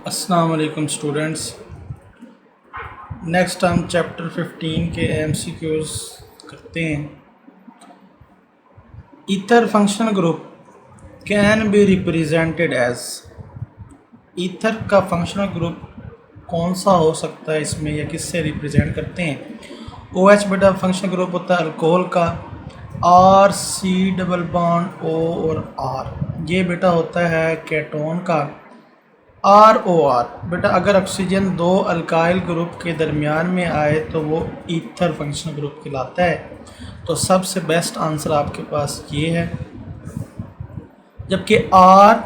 अस्सलाम वालेकुम students. Next हम चैप्टर 15 के एमसीक्यूज करते हैं। Ether functional group can be represented as. Ether का फंक्शनल ग्रुप कौन सा हो सकता है इसमें, या किससे रिप्रेजेंट करते हैं? ओ एच बेटा फंक्शनल ग्रुप होता है अल्कोहल का। R C double bond O और आर ये बेटा होता है केटोन का। आर ओ आर बेटा अगर ऑक्सीजन दो अल्काइल ग्रुप के दरमियान में आए तो वो ईथर फंक्शनल ग्रुप कहलाता है। तो सबसे बेस्ट आंसर आपके पास ये है। जबकि R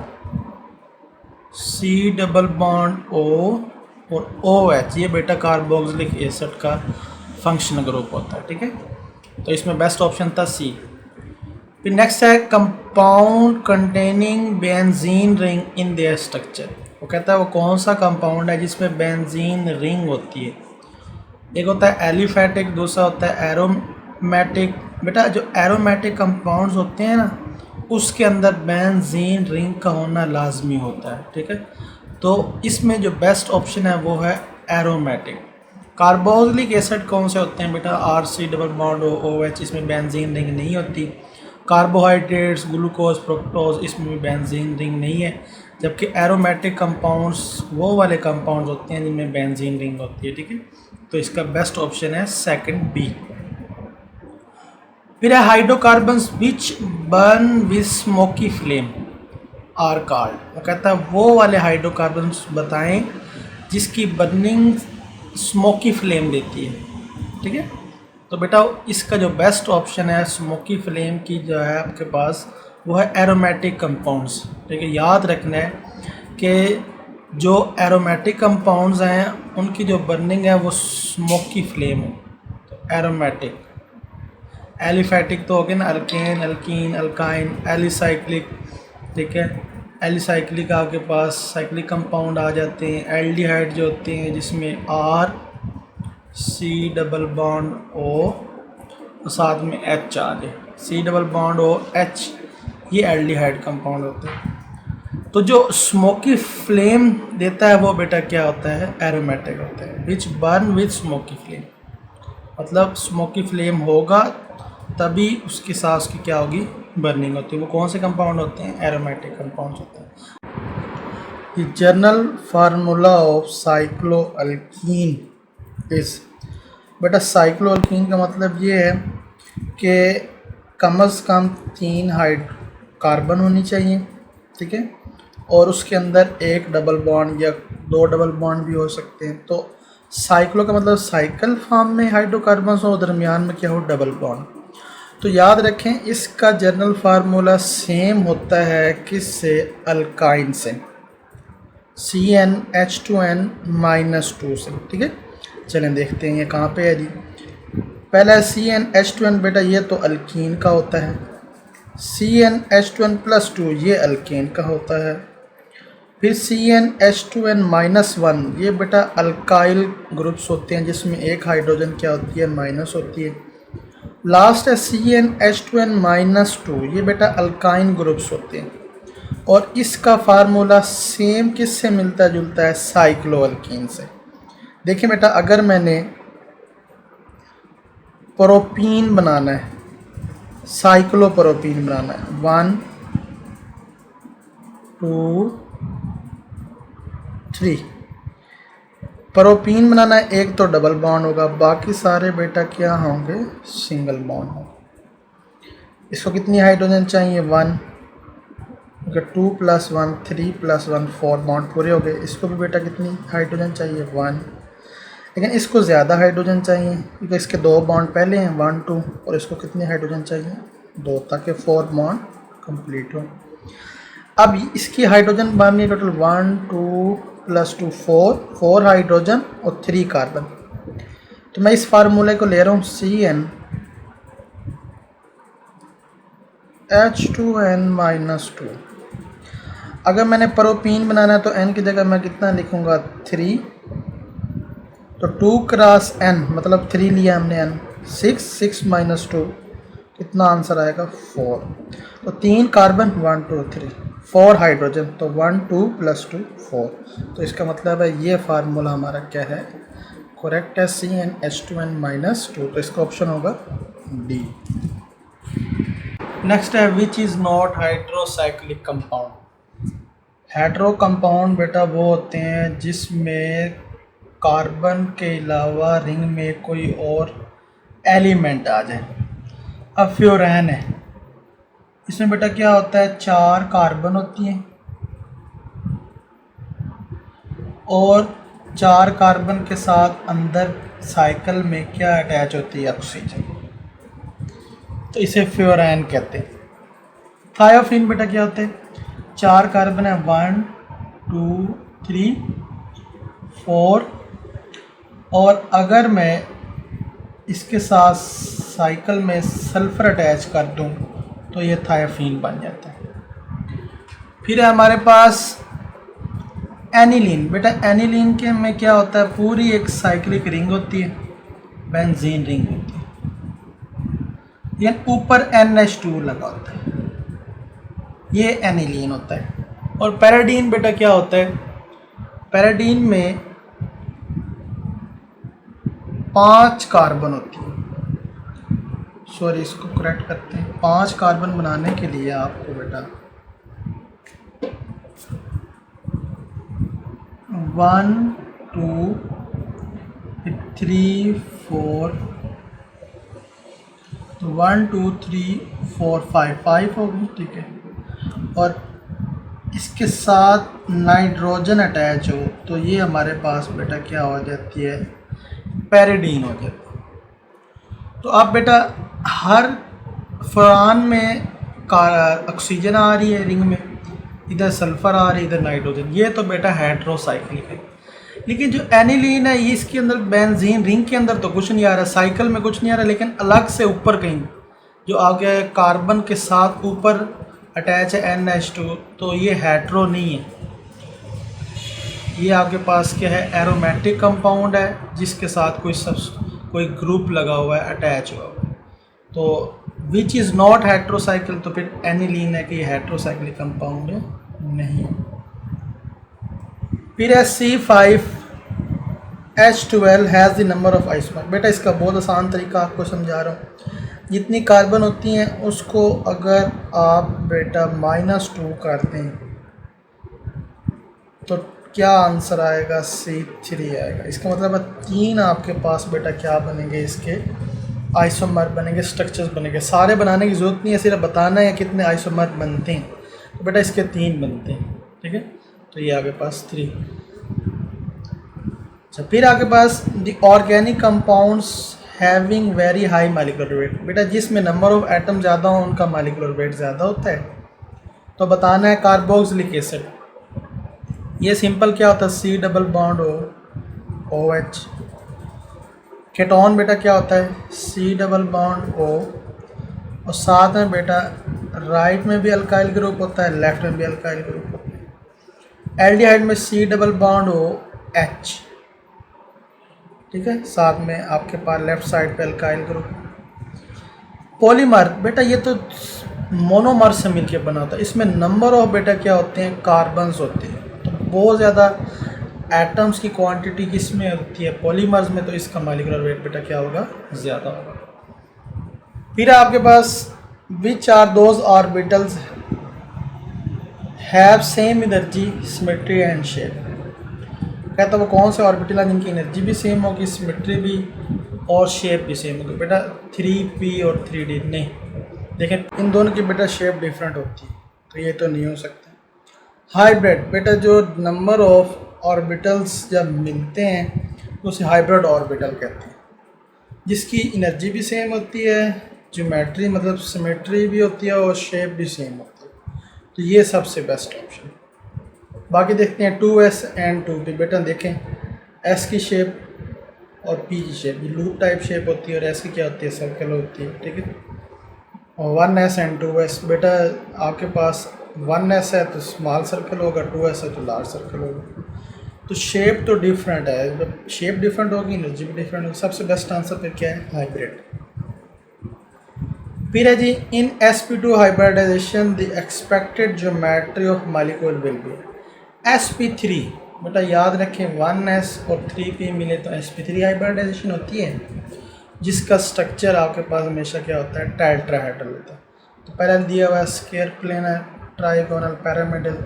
C double bond O और ओ एच ये बेटा कार्बोक्सिलिक एसिड का फंक्शनल ग्रुप होता है। ठीक है, तो इसमें बेस्ट ऑप्शन था सी। फिर नेक्स्ट है compound containing benzene ring in their structure. वो कहता है वो कौन सा कंपाउंड है जिसमें बेंजीन रिंग होती है। एक होता है एलिफेटिक, दूसरा होता है एरोमेटिक। बेटा जो एरोमेटिक कंपाउंड्स होते हैं ना उसके अंदर बेंजीन रिंग का होना लाजमी होता है। ठीक है, तो इसमें जो बेस्ट ऑप्शन है वो है एरोमेटिक। कार्बोक्सिलिक एसिड कौन से होते हैं बेटा? R C double bond O H इसमें बेंजीन रिंग नहीं होती। कार्बोहाइड्रेट्स ग्लूकोज फ्रुक्टोज इसमें भी बेंजीन रिंग नहीं है। जबकि एरोमेटिक कंपाउंड्स वो वाले कंपाउंड्स होते हैं जिनमें बेंजीन रिंग होती है। ठीक है, तो इसका बेस्ट ऑप्शन है सेकंड बी। फिर है hydrocarbons which burn with smoky flame are called. वो कहता है वो वाले हाइड्रोकार्बन्स बताएं जिसकी बर्निंग स्मोकी फ्लेम देती है। ठीक है, तो बेटा इसका जो बेस्ट ऑप्शन है स्मोकी फ्लेम की जो है आपके पास वो है एरोमेटिक कंपाउंड्स। ठीक है, याद रखना है कि जो एरोमेटिक कंपाउंड्स हैं उनकी जो बर्निंग है वो स्मोकी फ्लेम है। तो एरोमेटिक, एलिफेटिक तो हो गया ना, अल्केन अल्कीन अल्काइन एलिसाइक्लिक। ठीक है, एलिसाइक्लिक आपके पास साइक्लिक कंपाउंड आ जाते हैं। एल्डिहाइड जो होते हैं जिसमें R C double bond O साथ में एच आ जाए, C double bond O H ये एल्डिहाइड कंपाउंड होते हैं। तो जो स्मोकी फ्लेम देता है वो बेटा क्या होता है? एरोमेटिक होता है। विच बर्न विद स्मोकी फ्लेम, मतलब स्मोकी फ्लेम होगा तभी उसके साथ उसकी क्या होगी? बर्निंग होती है। वो कौन से कंपाउंड होते हैं? एरोमेटिक कंपाउंड होते हैं। द जनरल फार्मूला ऑफ साइक्लोअल्कीन इस बेटा साइक्लोअल्कीन का मतलब ये है कि कम से कम 3 कार्बन होनी चाहिए। ठीक है, और उसके अंदर एक डबल बॉन्ड या 2 डबल बॉन्ड भी हो सकते हैं। तो साइक्लो का मतलब साइकिल फॉर्म में हाइड्रोकार्बन्स हो, दरमियान में क्या हो? Double bond. तो याद रखें इसका जनरल फार्मूला सेम होता है किससे? अल्काइन से, CnH2n-2 से। ठीक है, चलें देखते हैं ये कहाँ पे है जी। पहला CnH2n बेटा ये तो अल्कीन का होता है। CnH2n+2 ये अल्केन का होता है। फिर CnH2n-1 ये बेटा अल्काइल ग्रुप्स होते हैं जिसमें एक हाइड्रोजन क्या होती है? माइनस होती है। लास्ट है CnH2n-2 ये बेटा अल्काइन ग्रुप्स होते हैं। और इसका फार्मूला सेम किससे मिलता जुलता है? साइक्लोअल्कीन से। देखिए बेटा अगर मैंने प्रोपीन बनाना है, साइक्लोप्रोपीन बनाना है, 1 2 3 प्रोपीन बनाना है, एक तो डबल बॉन्ड होगा, बाकी सारे बेटा क्या होंगे? सिंगल बॉन्ड होंगे। इसको कितनी हाइड्रोजन चाहिए? 1। 2 + 1 3 + 1 4 बॉन्ड पूरे हो गए। इसको भी बेटा कितनी हाइड्रोजन चाहिए? 1। लेकिन इसको ज़्यादा हाइड्रोजन चाहिए क्योंकि इसके 2 बॉन्ड पहले हैं 1 2, और इसको कितनी हाइड्रोजन चाहिए? 2, ताकि 4 बॉन्ड कंप्लीट हो। अब इसकी हाइड्रोजन बननी टोटल 1 2 + 2 4 हाइड्रोजन और 3 कार्बन। तो मैं इस फार्मूले को ले रहा हूँ CnH2n-2। अगर मैंने प्रोपीन बनाना है तो n की जगह मैं कितना लिखूँगा? 3। तो 2 × n मतलब 3 लिया हमने n, 6 6 - 2 कितना आंसर आएगा? 4। तो 3 कार्बन 1 2 3 4 हाइड्रोजन, तो 1 2 प्लस 2 4। तो इसका मतलब है ये फार्मूला हमारा क्या है, करेक्ट है, CnH2n -2। तो इसका ऑप्शन होगा डी। नेक्स्ट है which is not hydrocyclic compound. Hetero compound बेटा वो होते हैं जिसमें कार्बन के अलावा रिंग में कोई और एलिमेंट आ जाए। अब फ्लोरीन है, इसमें बेटा क्या होता है, 4 कार्बन होती हैं और 4 कार्बन के साथ अंदर साइकिल में क्या अटैच होती है, ऑक्सीजन। तो इसे फ्लोरीन कहते हैं। थायोफिन बेटा क्या होते हैं, 4 कार्बन है, 1 2 3 4, और अगर मैं इसके साथ साइकिल में सल्फर अटैच कर दूं तो ये थायोफिन बन जाता है। फिर है हमारे पास एनिलीन। बेटा एनिलीन के में क्या होता है, पूरी एक साइक्लिक रिंग होती है, बेंजीन रिंग होती है, ये ऊपर NH2 लगा होता है, ये एनिलीन होता है। और पैराडीन बेटा क्या होता है, पैराडीन में 5 कार्बन होती है, सॉरी इसको करेक्ट करते हैं, 5 कार्बन बनाने के लिए आपको बेटा 1 2 3 4, तो 1 2 3 4 5 होगी, ठीक है। और इसके साथ नाइट्रोजन अटैच हो तो ये हमारे पास बेटा क्या हो जाती है, पैराडीन हो जाती है। तो अब बेटा हर फरान में ऑक्सीजन आ रही है रिंग में, इधर सल्फर आ रही है, इधर नाइट्रोजन, ये तो बेटा हेट्रोसाइक्लिक है। लेकिन जो एनिलीन है ये इसके अंदर बेंजीन रिंग के अंदर तो कुछ नहीं आ रहा, साइकिल में कुछ नहीं आ रहा, लेकिन अलग से ऊपर कहीं जो आगे कार्बन के साथ ऊपर अटैच है NH2, तो ये हेट्रो नहीं है, ये आपके पास क्या है, एरोमेटिक कंपाउंड है जिसके साथ कोई ग्रुप लगा हुआ है, अटैच हुआ हुआ है। तो विच इज़ नॉट हेट्रोसाइकिल, तो फिर एनिलीन है कि ये हेट्रोसाइक्लिक कंपाउंड नहीं है। फिर है C5H12 has the number of isomer. बेटा इसका बहुत आसान तरीका आपको समझा रहा हूँ, जितनी कार्बन होती हैं उसको अगर आप बेटा -2 करते हैं तो क्या आंसर आएगा, C3 आएगा। इसका मतलब है 3 आपके पास बेटा क्या बनेंगे, इसके आइसोमर बनेंगे, स्ट्रक्चर्स बनेंगे। सारे बनाने की ज़रूरत नहीं है, सिर्फ बताना है कितने आइसोमर बनते हैं, तो बेटा इसके 3 बनते हैं, ठीक है। तो ये आपके पास 3। अच्छा फिर आपके पास the organic compounds having very high molecular weight. बेटा जिसमें नंबर ऑफ एटम ज़्यादा हो उनका मॉलिक्यूलर वेट ज़्यादा होता है। तो बताना है कार्बोक्सिलिक एसिड, ये सिंपल क्या होता है, C double bond OH। Ketone बेटा क्या होता है, C डबल बॉन्ड O, और साथ में बेटा राइट में भी अल्काइल ग्रुप होता है, लेफ्ट में भी अल्काइल ग्रुप होता है। एल्डिहाइड में C डबल बॉन्ड OH, ठीक है, साथ में आपके पास लेफ्ट साइड पे अल्काइल ग्रुप। पॉलीमर बेटा ये तो मोनोमर से मिलके बना होता है, इसमें नंबर ऑफ बेटा क्या होते हैं, कार्बन्स होते हैं। तो बहुत ज़्यादा एटम्स की क्वांटिटी किसमें होती है, पॉलीमर्स में, तो इसका मॉलिक्यूलर वेट बेटा क्या होगा, ज़्यादा होगा। फिर आपके पास which are those orbitals have same energy, symmetry and shape. कहता वो कौन से ऑर्बिटल हैं जिनकी एनर्जी भी सेम होगी, सिमेट्री भी और शेप भी सेम होगी। बेटा 3p और 3d नहीं, देखें इन दोनों की बेटा शेप डिफरेंट होती है, तो ये तो नहीं हो सकता। हाइब्रिड बेटा जो नंबर ऑफ ऑर्बिटल्स जब मिलते हैं तो उसे हाइब्रिड ऑर्बिटल कहते हैं, जिसकी एनर्जी भी सेम होती है, ज्योमेट्री मतलब सिमेट्री भी होती है और शेप भी सेम होती है। तो ये सबसे बेस्ट ऑप्शन। बाकी देखते हैं 2s एंड 2p। बेटा देखें s की शेप और p की शेप, लूप टाइप शेप होती है, और s की क्या होती है, सर्कल होती है, ठीक है। और 1s एंड 2s बेटा आपके पास 1s है तो स्मॉल सर्कल होगा, 2s है तो लार्ज सर्कल होगा। तो शेप तो डिफरेंट है, जब शेप डिफरेंट होगी एनर्जी भी डिफरेंट होगी। सबसे बेस्ट आंसर फिर क्या है, हाइब्रिड। फिर है जी, in sp2 hybridization the expected geometry of molecule will be sp3। बेटा याद रखें 1s और 3p मिले तो sp3 हाइब्रिडाइजेशन होती है, जिसका स्ट्रक्चर आपके पास हमेशा क्या होता है, टेट्राहेड्रल होता है। तो पहले दिया हुआ है स्क्वायर प्लेन है, ट्राइगोनल पिरामिडल,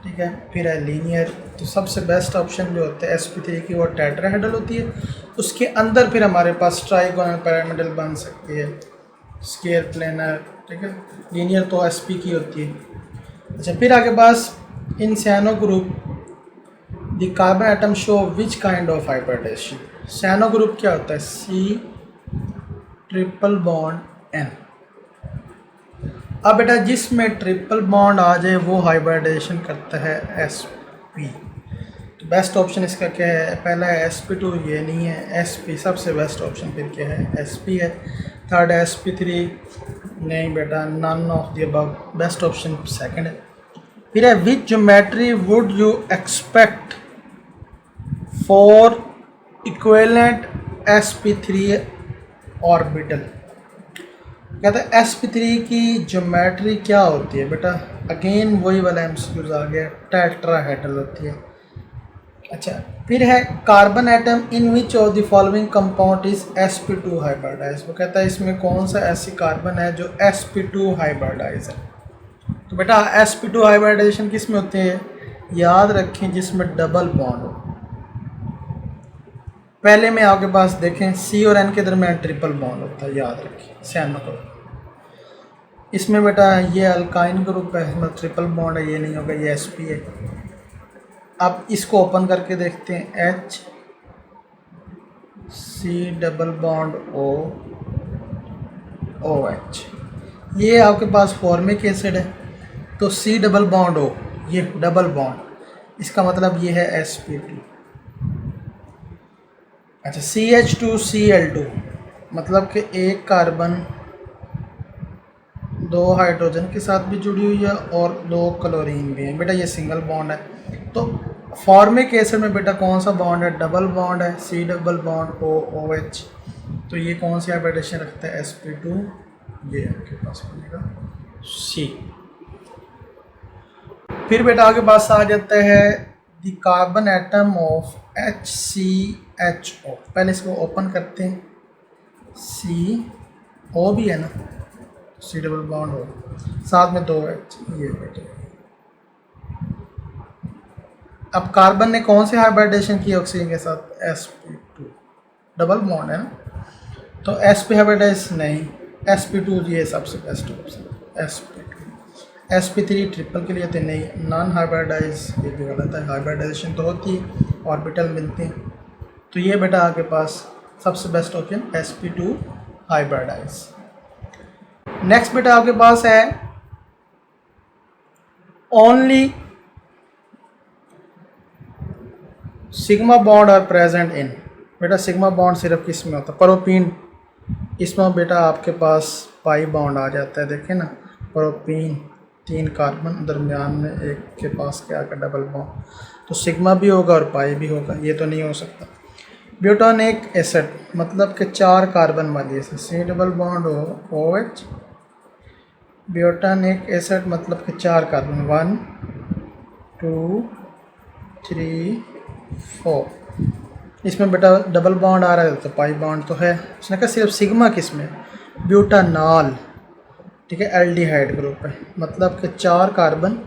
ठीक है, फिर है लीनियर। तो सबसे बेस्ट ऑप्शन जो होता है sp3 की वो टेट्राहेड्रल होती है। उसके अंदर फिर हमारे पास ट्राइगोनल पिरामिडल बन सकती है, स्क्वायर प्लेनर, ठीक है। लीनियर तो sp की होती है। अच्छा, फिर आगे पास in cyano group the carbon atom show which kind of hybridization. cyano group क्या होता है, C ट्रिपल बॉन्ड N। अब बेटा जिसमें ट्रिपल बॉन्ड आ जाए वो हाइब्रिडाइजेशन करता है sp। तो बेस्ट ऑप्शन इसका क्या है, पहला है sp2, ये नहीं है, sp सबसे बेस्ट ऑप्शन फिर क्या है, sp है। थर्ड है sp3, नहीं बेटा, none of the above, best option second है। फिर है which geometry would you expect for equivalent sp3 orbital. कहते हैं sp3 की ज्योमेट्री क्या होती है बेटा, अगेन वही वाला एमसीक्यूज आ गया, टेट्राहेड्रल होती है। अच्छा, फिर है carbon atom in which of the following compound is sp2 hybridize. वो कहता है इसमें कौन सा ऐसी कार्बन है जो sp2 हाइब्रिडाइज है। तो बेटा sp2 हाइब्रिडाइजेशन किस में होते हैं, याद रखें जिसमें डबल बॉन्ड हो। पहले में आपके पास देखें C और N के दरमियान ट्रिपल बॉन्ड होता है, याद रखें cyano ग्रुप। इसमें बेटा ये अल्काइन ग्रुप है, इसमें ट्रिपल बॉन्ड है, ये नहीं होगा, ये sp है। अब इसको ओपन करके देखते हैं, H C double bond O OH, ये आपके पास फॉर्मिक एसिड है। तो C डबल बॉन्ड O, ये डबल बॉन्ड, इसका मतलब ये है sp2। अच्छा, CH2Cl2 मतलब कि एक कार्बन दो हाइड्रोजन के साथ भी जुड़ी हुई है और दो क्लोरीन भी है। बेटा ये सिंगल बॉन्ड है। तो फॉर्मिक एसिड में बेटा कौन सा बॉन्ड है, डबल बॉन्ड है, C double bond O OH। तो ये कौन सी हाइब्रिडेशन रखता है, sp2, ये आपके पास बनेगा C। फिर बेटा आगे पास आ जाता है the carbon atom of HCHO। पहले इसको ओपन करते हैं, CO भी है ना, C डबल बॉन्ड हो, साथ में 2H, ये बेटे। अब कार्बन ने कौन से हाइब्रिडेशन की ऑक्सीजन के साथ, sp2, डबल बॉन्ड है ना। तो sp हाइब्रिडाइज नहीं, sp2 ये सबसे best option, sp2। sp3 triple के लिए तो नहीं, नॉन हाइब्रिडाइज, ये भी गलत है, हाइब्रिडाइजेशन तो होती है, ऑर्बिटल मिलते हैं। तो ये बेटा आपके पास सबसे best option sp2 hybridise. Next बेटा आपके पास है only sigma bond are present in. बेटा सिग्मा बॉन्ड सिर्फ किस में होता है, प्रोपीन। इसमें बेटा आपके पास पाई बॉन्ड आ जाता है, देखें ना, प्रोपीन 3 कार्बन दरमियान में एक के पास क्या का डबल बॉन्ड, तो सिग्मा भी होगा और पाई भी होगा, ये तो नहीं हो सकता। ब्यूटानिक एसिड मतलब कि 4 कार्बन वाली एसिड, C डबल बॉन्ड हो OH। ब्यूटानिक एसिड मतलब कि 4 कार्बन, 1 2 3 4। इसमें बेटा डबल बॉन्ड आ रहा है तो पाई बॉन्ड तो है। उसने कहा सिर्फ सिग्मा किस में, ब्यूटानॉल, ठीक है, एल्डिहाइड ग्रुप है, मतलब कि 4 कार्बन,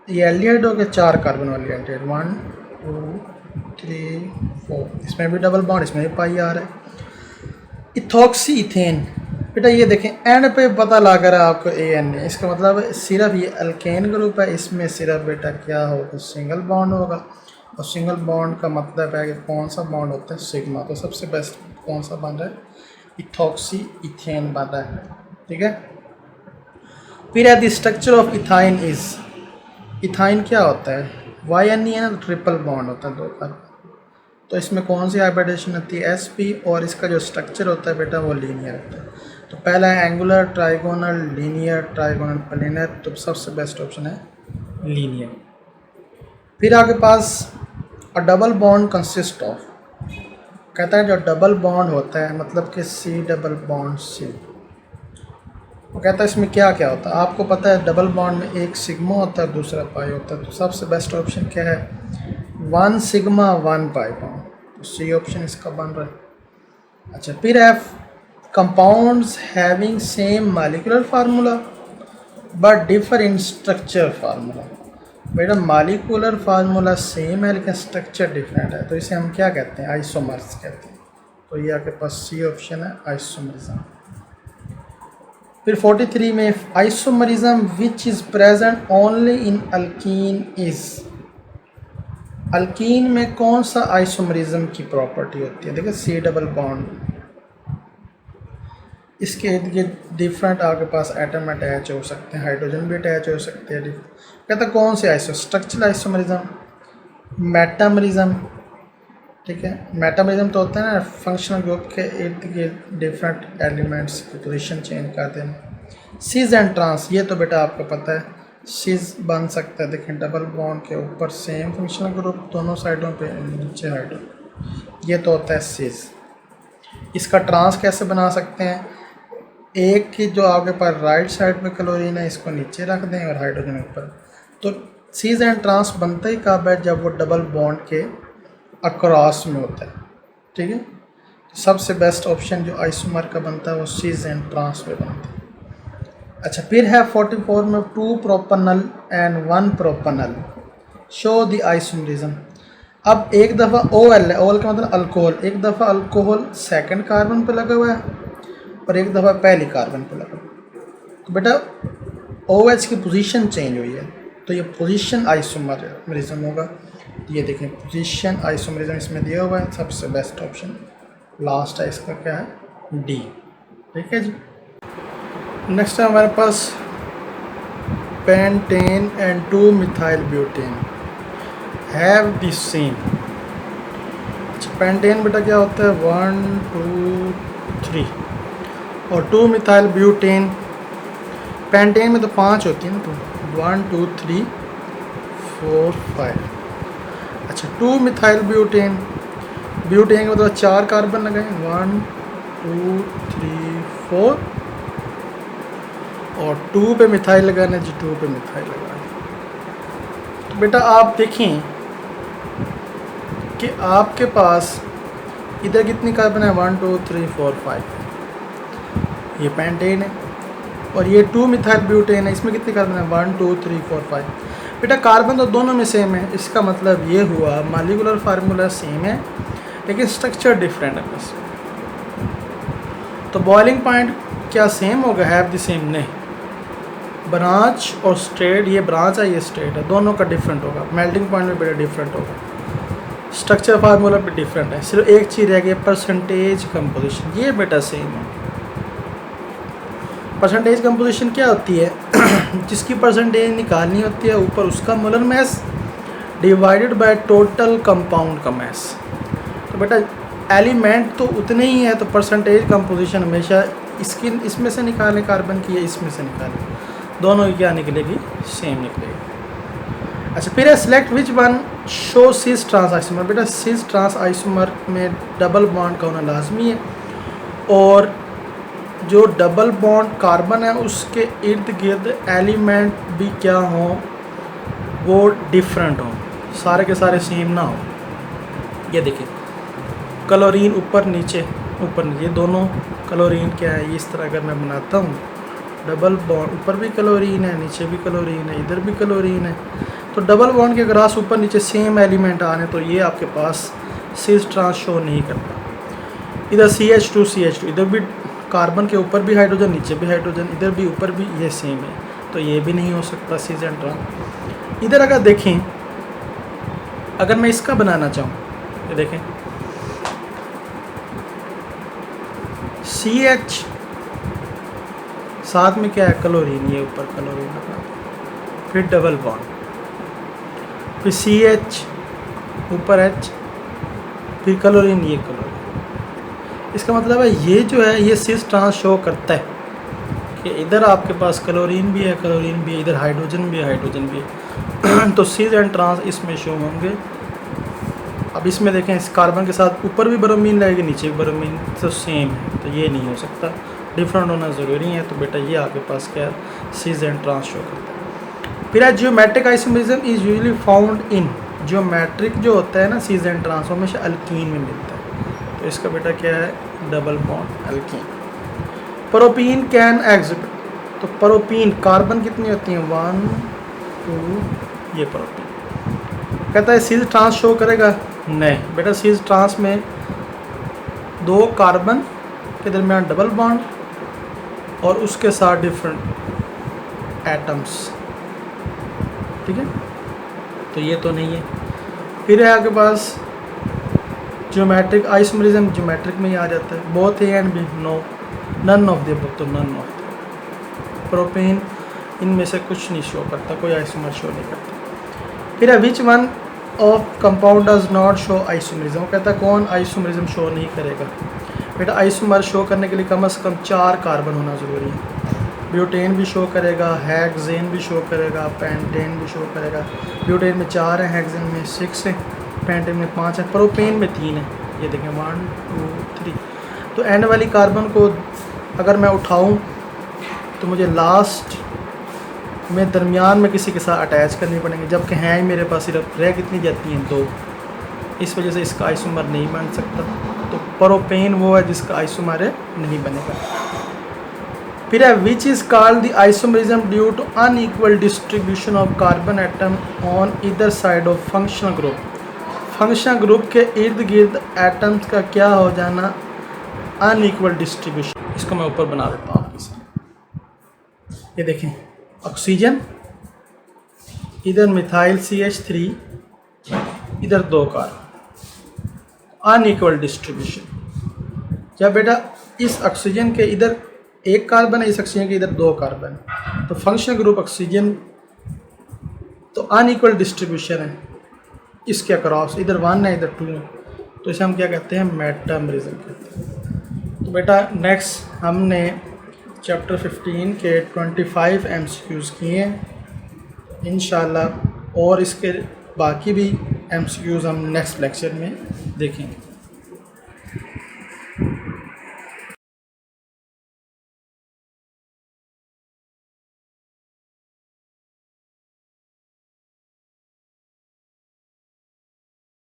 ये एल्डिहाइड हो गया, 4 कार्बन वाली एल्डिहाइड, 1 2 3 4। इसमें भी डबल बॉन्ड, इसमें भी पाई आ रहा है। इथॉक्सी इथेन, बेटा ये देखें एंड पे पता लग रहा है आपको AN, इसका मतलब सिर्फ ये अल्केन ग्रुप है, इसमें सिर्फ बेटा क्या होगा, सिंगल बॉन्ड होगा। और सिंगल बॉन्ड का मतलब है कि कौन सा बॉन्ड होता है, सिग्मा। तो सबसे बेस्ट कौन सा बन रहा है, इथॉक्सी इथेन बन रहा है, ठीक है। फिर है the structure of ethyne is, ethyne क्या होता है, YN है ना, ट्रिपल बॉन्ड होता है 2 कार्बन। तो इसमें कौन सी हाइब्रिडेशन होती है, sp, और इसका जो स्ट्रक्चर होता है बेटा वो लीनियर होता है। तो पहला है angular, trigonal, linear, trigonal planar. तो सबसे बेस्ट ऑप्शन है लीनियर। फिर आपके पास a double bond consist of, कहता है जो डबल बॉन्ड होता है, मतलब कि सी डबल बॉन्ड सी, वो कहता है इसमें क्या क्या होता है। आपको पता है डबल बॉन्ड में एक सिग्मा होता है, दूसरा पाई होता है, तो सबसे बेस्ट ऑप्शन क्या है, 1 सिग्मा 1 पाई बॉन्ड, तो सी ऑप्शन इसका बन रहा है। अच्छा, फिर F compounds having same molecular formula but differ in structure formula. बेटा मॉलिक्यूलर फार्मूला सेम है लेकिन स्ट्रक्चर डिफरेंट है, तो इसे हम क्या कहते हैं, आइसोमर्स कहते हैं। तो ये आपके पास सी ऑप्शन है, आइसोमरिज्म। फिर 43 में isomerism which is present only in alkyne is, alkyne में कौन सा आइसोमरिज्म की प्रॉपर्टी होती है। देखिए सी डबल बॉन्ड, इसके इर्द गिर्द डिफरेंट आपके पास एटम अटैच हो सकते हैं, हाइड्रोजन भी अटैच हो सकते हैं। कहता है कौन से आइसो, स्ट्रक्चरल आइसोमरिज्म, मेटामरिज्म, ठीक है। मेटामरिज्म तो होता है ना फंक्शनल ग्रुप के इर्द गिर्द डिफरेंट एलिमेंट्स की पोजीशन चेंज कर देना। सिस एंड ट्रांस, ये तो बेटा आपको पता है, सिस बन सकता है, देखें डबल बॉन्ड के ऊपर सेम फंक्शनल ग्रुप, दोनों साइडों पे नीचे हाइड्रोजन, ये तो होता है सिस। इसका ट्रांस कैसे बना सकते हैं, एक की जो आपके पास राइट साइड में क्लोरीन है इसको नीचे रख दें और हाइड्रोजन ऊपर, तो सीज एंड ट्रांस बनता ही कब है, जब वो डबल बॉन्ड के अक्रॉस में होता है, ठीक है। तो सबसे बेस्ट ऑप्शन जो आइसोमर का बनता है वो सीज एंड ट्रांस में बनता है। अच्छा, फिर है 44 में 2 प्रोपनल एंड 1 प्रोपनल शो द आइसोमरिज्म। अब एक दफ़ा OL है, OL का मतलब अल्कोहल, एक दफ़ा अल्कोहल सेकंड कार्बन पे लगा हुआ है और एक दफ़ा पहली कार्बन पे लगा, तो बेटा OH की पोजीशन चेंज हुई है, तो ये पोजीशन आइसोमरिज्म होगा। ये देखें पोजीशन आइसोमरिज्म इसमें दिया हुआ है, सबसे बेस्ट ऑप्शन लास्ट है इसका क्या है, डी, ठीक है जी। नेक्स्ट है हमारे पास pentane and 2 methyl butane have the same. अच्छा, पेंटेन बेटा क्या होता है, 1 2 3, और 2 मिथाइल ब्यूटेन, पेंटेन में तो 5 होती है ना, तो 1 2 3 4 5। अच्छा, 2 मिथाइल ब्यूटेन, ब्यूटेन का मतलब 4 कार्बन लगाएं, 1 2 3 4, और 2 पे मिथाइल लगाना जी, 2 पे मिथाइल लगाना। तो बेटा आप देखें कि आपके पास इधर कितनी कार्बन है, 1 2 3 4 5, ये पेंटेन है, और ये 2 मिथाइल ब्यूटेन है, इसमें कितनी कार्बन है, 1 2 3 4 5। बेटा कार्बन तो दोनों में सेम है, इसका मतलब ये हुआ मॉलिक्यूलर फार्मूला सेम है लेकिन स्ट्रक्चर डिफरेंट है बस। तो बॉइलिंग पॉइंट क्या सेम होगा, हैव द सेम, नहीं, ब्रांच और स्ट्रेट, ये ब्रांच है ये स्ट्रेट है, दोनों का डिफरेंट होगा। मेल्टिंग पॉइंट में बेटा डिफरेंट होगा, स्ट्रक्चर फार्मूला भी डिफरेंट है, सिर्फ एक चीज़ रह गई परसेंटेज कंपोजिशन, ये बेटा सेम है। परसेंटेज कंपोजिशन क्या होती है, जिसकी परसेंटेज निकालनी होती है ऊपर उसका molar mass divided by total compound का मास। तो बेटा एलिमेंट तो उतने ही है, तो परसेंटेज कंपोजिशन हमेशा इसकी इसमें से निकालें कार्बन की या इसमें से निकालें, दोनों की क्या निकलेगी, सेम निकलेगी। अच्छा, फिर है select which one show cis trans isomer. बेटा सिस ट्रांस आइसोमर में डबल बॉन्ड का होना लाजमी है, और जो डबल बॉन्ड कार्बन है उसके इर्द गिर्द एलिमेंट भी क्या हों, वो डिफरेंट हों, सारे के सारे सेम ना हो। ये देखिए क्लोरीन ऊपर नीचे ये दोनों क्लोरीन क्या है, इस तरह अगर मैं बनाता हूँ, डबल बॉन्ड ऊपर भी क्लोरीन है नीचे भी क्लोरीन है, इधर भी क्लोरीन है, तो डबल बॉन्ड के ग्रास ऊपर नीचे सेम एलिमेंट आने, तो ये आपके पास सिस ट्रांस शो नहीं करता। इधर CH2 इधर भी कार्बन के ऊपर भी हाइड्रोजन नीचे भी हाइड्रोजन, इधर भी ऊपर भी ये सेम है, तो ये भी नहीं हो सकता सिस एंड ट्रांस। इधर अगर देखें, अगर मैं इसका बनाना चाहूँ, ये देखें CH साथ में क्या है, क्लोरीन, ये ऊपर क्लोरीन लगा, फिर डबल बॉन्ड, फिर CH ऊपर H, फिर क्लोरीन, ये क्लोरीन। इसका मतलब है ये जो है ये सिस ट्रांस शो करता है कि इधर आपके पास क्लोरीन भी है इधर हाइड्रोजन भी है तो सिस एंड ट्रांस इसमें शो होंगे अब इसमें देखें, इस कार्बन के साथ ऊपर भी ब्रोमीन लगेगी, नीचे भी ब्रोमीन, तो सेम है, तो ये नहीं हो सकता, डिफरेंट होना ज़रूरी है। तो बेटा ये आपके पास क्या है, सीज एंड ट्रांस शो करता है। फिर है geometric isomerism is usually found in, geometric जो होता है ना सीज एंड ट्रांस, हमेशा अल्कीन में मिलता है। तो इसका बेटा क्या है, double bond alkyne. Propene can exhibit, तो प्रोपीन कार्बन कितनी होती हैं, 1 2, ये प्रोपीन। कहता है सीज ट्रांस शो करेगा, नहीं बेटा, सीज ट्रांस में 2 कार्बन के दरमियान डबल बॉन्ड और उसके साथ डिफरेंट एटम्स, ठीक है, तो ये तो नहीं है। फिर है आपके पास ज्योमेट्रिक आइसोमरिज्म, ज्योमेट्रिक में ही आ जाता है, both A and B, no, none of the above, तो नन ऑफ द। प्रोपेन इनमें से कुछ नहीं शो करता, कोई आइसोमर शो नहीं करता। फिर है which one of compound does not show isomerism, कहता है कौन आइसोमरिज्म शो नहीं करेगा। बेटा आइसोमर शो करने के लिए कम से कम 4 कार्बन होना ज़रूरी है। ब्यूटेन भी शो करेगा, हेक्सेन भी शो करेगा, पेंटेन भी शो करेगा। ब्यूटेन में 4 है, हेक्सेन में 6 है, पेंटेन में 5 है, प्रोपेन में 3 है। ये देखें 1 2 3। तो एंड वाली कार्बन को अगर मैं उठाऊं तो मुझे लास्ट में दरमियान में किसी के साथ अटैच करनी पड़ेंगे, जबकि हैं ही मेरे पास सिर्फ रह कितनी जाती हैं 2, इस वजह से इसका आइसोमर नहीं बन सकता। तो प्रोपेन वो है जिसका आइसोमर नहीं बनेगा। फिर है which is called the isomerism due to unequal distribution of carbon atom on either side of functional group. Functional group के इर्द गिर्द एटम्स का क्या हो जाना, अनइक्वल डिस्ट्रीब्यूशन। इसको मैं ऊपर बना देता हूँ आपके साथ। ये देखें, ऑक्सीजन इधर मिथाइल CH3, इधर 2 कार्बन, अनइक्वल डिस्ट्रीब्यूशन। जब बेटा इस ऑक्सीजन के इधर 1 कार्बन है, इस ऑक्सीजन के इधर 2 कार्बन, तो फंक्शनल ग्रुप ऑक्सीजन, तो अनइक्वल डिस्ट्रीब्यूशन है इसके अक्रॉस, इधर 1 है इधर 2 है, तो इसे हम क्या कहते हैं, मेटामरिज्म कहते हैं। तो बेटा नेक्स्ट हमने चैप्टर 15 के 25 MCQs किए हैं इंशाल्लाह, और इसके बाकी भी MCQs हम नेक्स्ट लेक्चर में देखेंगे।